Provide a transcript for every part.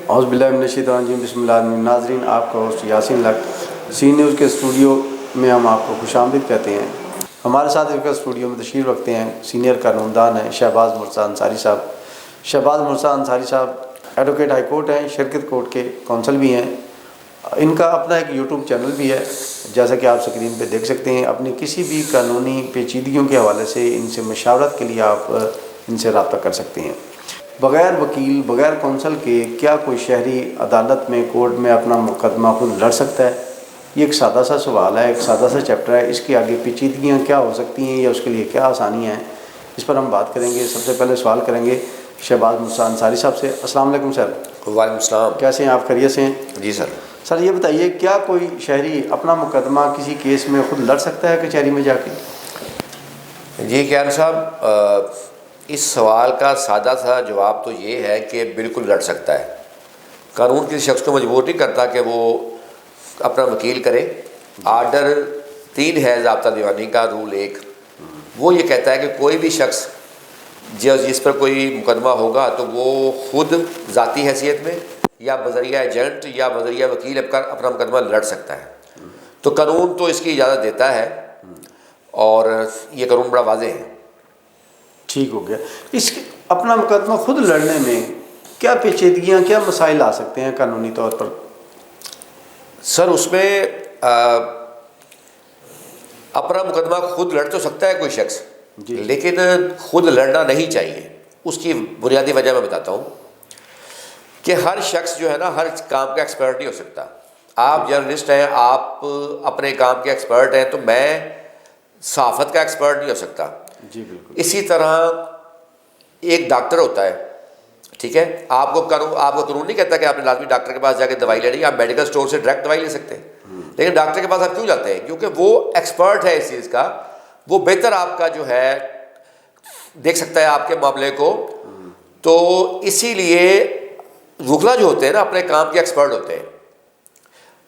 اعوذ باللہ من الشیطان الرجیم، بسم اللہ الرحمن الرحیم۔ ناظرین، آپ کا ہوسٹ یاسین لک سی نیوز کے اسٹوڈیو میں ہم آپ کو خوش آمدید کہتے ہیں۔ ہمارے ساتھ اس کا اسٹوڈیو میں تشریف رکھتے ہیں سینئر قانوندان ہیں شہباز مرزا انصاری صاحب۔ شہباز مرزا انصاری صاحب ایڈوکیٹ ہائی کورٹ ہیں، شرکت کورٹ کے کونسل بھی ہیں۔ ان کا اپنا ایک یوٹیوب چینل بھی ہے، جیسا کہ آپ سکرین پہ دیکھ سکتے ہیں۔ اپنی کسی بھی قانونی پیچیدگیوں کے حوالے سے ان سے مشاورت کے لیے آپ ان سے رابطہ کر سکتے ہیں۔ بغیر وکیل، بغیر کونسل کے کیا کوئی شہری عدالت میں، کورٹ میں اپنا مقدمہ خود لڑ سکتا ہے؟ یہ ایک سادہ سا سوال ہے، ایک سادہ سا چیپٹر ہے۔ اس کے آگے پیچیدگیاں کیا ہو سکتی ہیں یا اس کے لیے کیا آسانیاں ہیں، اس پر ہم بات کریں گے۔ سب سے پہلے سوال کریں گے شہباز مرزا انصاری صاحب سے۔ السلام علیکم سر۔ وعلیکم السلام۔ کیسے ہیں آپ؟ خیریت سے ہیں؟ جی سر۔ سر یہ بتائیے، کیا کوئی شہری اپنا مقدمہ کسی کیس میں خود لڑ سکتا ہے کچہری میں جا کے؟ جی قیان صاحب، اس سوال کا سادہ سا جواب تو یہ ہے کہ بالکل لڑ سکتا ہے۔ قانون کسی شخص کو مجبور نہیں کرتا کہ وہ اپنا وکیل کرے۔ آرڈر 3 ہے ضابطہ دیوانی کا، رول 1، وہ یہ کہتا ہے کہ کوئی بھی شخص جس پر کوئی مقدمہ ہوگا تو وہ خود ذاتی حیثیت میں یا بذریعہ ایجنٹ یا بذریعہ وکیل اپنا مقدمہ لڑ سکتا ہے۔ تو قانون تو اس کی اجازت دیتا ہے اور یہ قانون بڑا واضح ہے۔ ٹھیک ہو گیا۔ اس اپنا مقدمہ خود لڑنے میں کیا پیچیدگیاں، کیا مسائل آ سکتے ہیں قانونی طور پر؟ سر اس میں اپنا مقدمہ خود لڑ تو سکتا ہے کوئی شخص، لیکن خود لڑنا نہیں چاہیے۔ اس کی بنیادی وجہ میں بتاتا ہوں کہ ہر شخص جو ہے نا، ہر کام کا ایکسپرٹ نہیں ہو سکتا۔ آپ جرنلسٹ ہیں، آپ اپنے کام کے ایکسپرٹ ہیں، تو میں صحافت کا ایکسپرٹ نہیں ہو سکتا۔ جی بالکل۔ اسی طرح ایک ڈاکٹر ہوتا ہے، ٹھیک ہے، آپ کو قانون نہیں کہتا کہ آپ نے لازمی ڈاکٹر کے پاس جا کے دوائی لینی ہے۔ آپ میڈیکل اسٹور سے ڈائریکٹ دوائی لے سکتے ہیں، لیکن ڈاکٹر کے پاس آپ کیوں جاتے ہیں؟ کیونکہ وہ ایکسپرٹ ہے اس چیز کا، وہ بہتر آپ کا جو ہے دیکھ سکتا ہے آپ کے معاملے کو۔ تو اسی لیے وکلا جو ہوتے ہیں نا، اپنے کام کے ایکسپرٹ ہوتے ہیں۔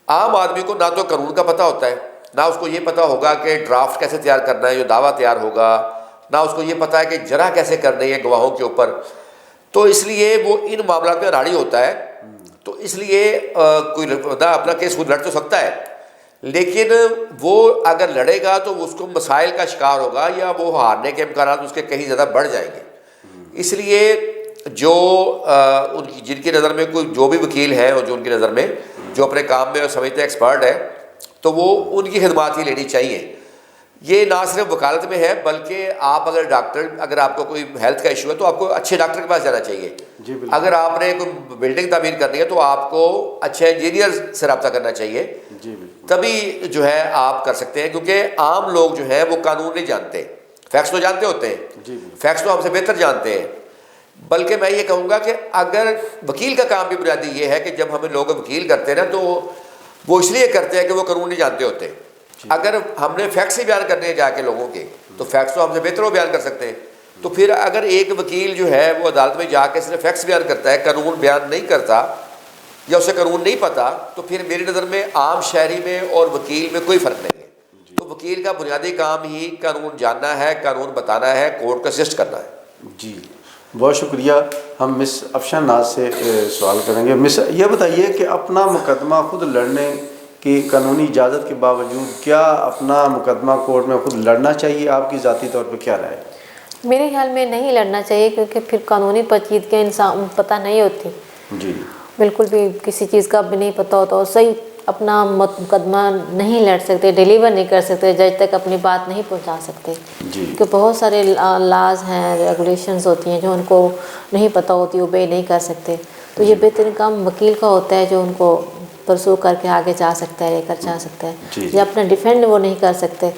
عام آدمی کو نہ تو قانون کا پتہ ہوتا ہے، نہ اس کو یہ پتہ ہوگا کہ ڈرافٹ کیسے تیار کرنا ہے، جو دعویٰ تیار ہوگا، نہ اس کو یہ پتہ ہے کہ جرح کیسے کرنی ہے گواہوں کے اوپر۔ تو اس لیے وہ ان معاملات میں راڑی ہوتا ہے۔ تو اس لیے کوئی بندہ اپنا کیس خود لڑ تو سکتا ہے، لیکن وہ اگر لڑے گا تو اس کو مسائل کا شکار ہوگا، یا وہ ہارنے کے امکانات اس کے کہیں زیادہ بڑھ جائیں گے۔ اس لیے جو جن کی نظر میں کوئی جو بھی وکیل ہے، اور جو ان کی نظر میں جو اپنے کام میں سمجھتے ہیں ایکسپرٹ ہے، تو وہ ان کی خدمات ہی لینی چاہیے۔ یہ نہ صرف وکالت میں ہے، بلکہ آپ اگر ڈاکٹر، اگر آپ کو کوئی ہیلتھ کا ایشو ہے تو آپ کو اچھے ڈاکٹر کے پاس جانا چاہیے۔ اگر آپ نے کوئی بلڈنگ تعمیر کرنی ہے تو آپ کو اچھے انجینئر سے رابطہ کرنا چاہیے، تبھی جو ہے آپ کر سکتے ہیں۔ کیونکہ عام لوگ جو ہیں وہ قانون نہیں جانتے، فیکٹس تو جانتے ہوتے ہیں، فیکٹس تو ہم سے بہتر جانتے ہیں۔ بلکہ میں یہ کہوں گا کہ اگر وکیل کا کام بھی بنیادی یہ ہے کہ جب ہمیں لوگ وکیل کرتے ہیں نا، تو وہ اس لیے کرتے ہیں کہ وہ قانون نہیں جانتے ہوتے۔ اگر ہم نے فیکٹس ہی بیان کرنے ہیں جا کے لوگوں کے، تو فیکٹس تو ہم سے بہتر وہ بیان کر سکتے ہیں۔ تو پھر اگر ایک وکیل جو ہے وہ عدالت میں جا کے صرف فیکٹس بیان کرتا ہے، قانون بیان نہیں کرتا، یا اسے قانون نہیں پتہ، تو پھر میری نظر میں عام شہری میں اور وکیل میں کوئی فرق نہیں ہے۔ تو وکیل کا بنیادی کام ہی قانون جاننا ہے، قانون بتانا ہے، کورٹ کو اسسٹ کرنا ہے۔ جی بہت شکریہ۔ ہم مس افشان ناز سے سوال کریں گے۔ مس یہ بتائیے کہ اپنا مقدمہ خود لڑنے کی قانونی اجازت کے باوجود کیا اپنا مقدمہ کورٹ میں خود لڑنا چاہیے؟ آپ کی ذاتی طور پہ کیا رائے ہے؟ میرے خیال میں نہیں لڑنا چاہیے، کیونکہ پھر قانونی پیچیدگیاں انسان پتہ نہیں ہوتی۔ جی بالکل بھی کسی چیز کا بھی نہیں پتہ ہوتا، اور صحیح اپنا مقدمہ نہیں لڑ سکتے، ڈیلیور نہیں کر سکتے، جج تک اپنی بات نہیں پہنچا سکتے۔ جی کہ بہت سارے لاز ہیں، ریگولیشنز ہوتی ہیں جو ان کو نہیں پتہ ہوتی، اوبے نہیں کر سکتے۔ تو یہ بہترین کام وکیل کا ہوتا ہے، جو ان کو پرسو کر کے آگے جا سکتا ہے، لے کر جا سکتا ہے۔ یا اپنا ڈیفینڈ وہ نہیں کر سکتے،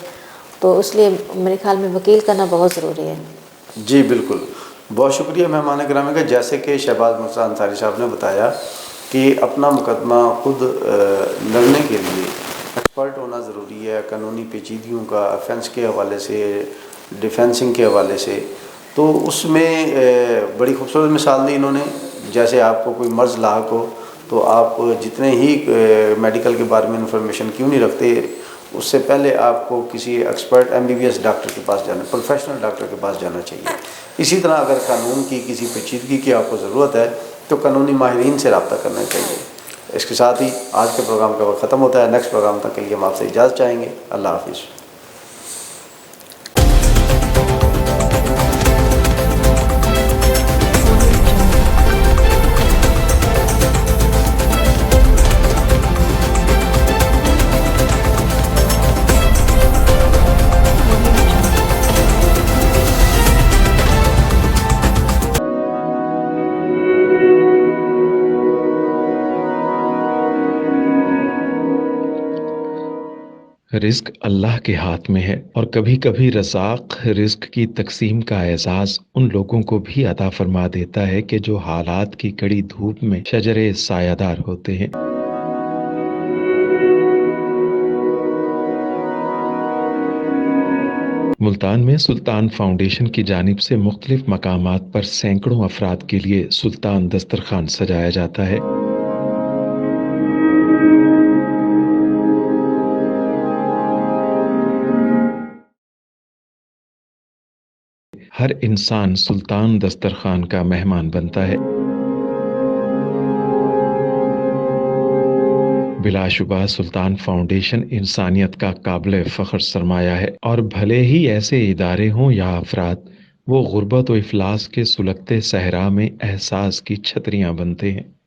تو اس لیے میرے خیال میں وکیل کرنا بہت ضروری ہے۔ جی بالکل، بہت شکریہ مہمان گرامی کا۔ جیسے کہ شہباز مرزا انصاری صاحب نے بتایا کہ اپنا مقدمہ خود لڑنے کے لیے ایکسپرٹ ہونا ضروری ہے، قانونی پیچیدگیوں کا، افینس کے حوالے سے، ڈیفینسنگ کے حوالے سے۔ تو اس میں بڑی خوبصورت مثال دی انہوں نے۔ جیسے آپ کو کوئی مرض لاحق ہو تو آپ جتنے ہی میڈیکل کے بارے میں انفارمیشن کیوں نہیں رکھتے، اس سے پہلے آپ کو کسی ایکسپرٹ MBBS ڈاکٹر کے پاس جانا، پروفیشنل ڈاکٹر کے پاس جانا چاہیے۔ اسی طرح اگر قانون کی کسی پیچیدگی کی آپ کو ضرورت ہے تو تو قانونی ماہرین سے رابطہ کرنا چاہیے۔ اس کے ساتھ ہی آج کے پروگرام کا وقت ختم ہوتا ہے۔ نیکسٹ پروگرام تک کے لیے ہم آپ سے اجازت چاہیں گے۔ اللہ حافظ۔ رزق اللہ کے ہاتھ میں ہے، اور کبھی کبھی رزاق رزق کی تقسیم کا اعزاز ان لوگوں کو بھی عطا فرما دیتا ہے کہ جو حالات کی کڑی دھوپ میں شجرے سایہ دار ہوتے ہیں۔ ملتان میں سلطان فاؤنڈیشن کی جانب سے مختلف مقامات پر سینکڑوں افراد کے لیے سلطان دسترخوان سجایا جاتا ہے۔ ہر انسان سلطان دسترخوان کا مہمان بنتا ہے۔ بلا شبہ سلطان فاؤنڈیشن انسانیت کا قابل فخر سرمایہ ہے، اور بھلے ہی ایسے ادارے ہوں یا افراد، وہ غربت و افلاس کے سلگتے صحرا میں احساس کی چھتریاں بنتے ہیں۔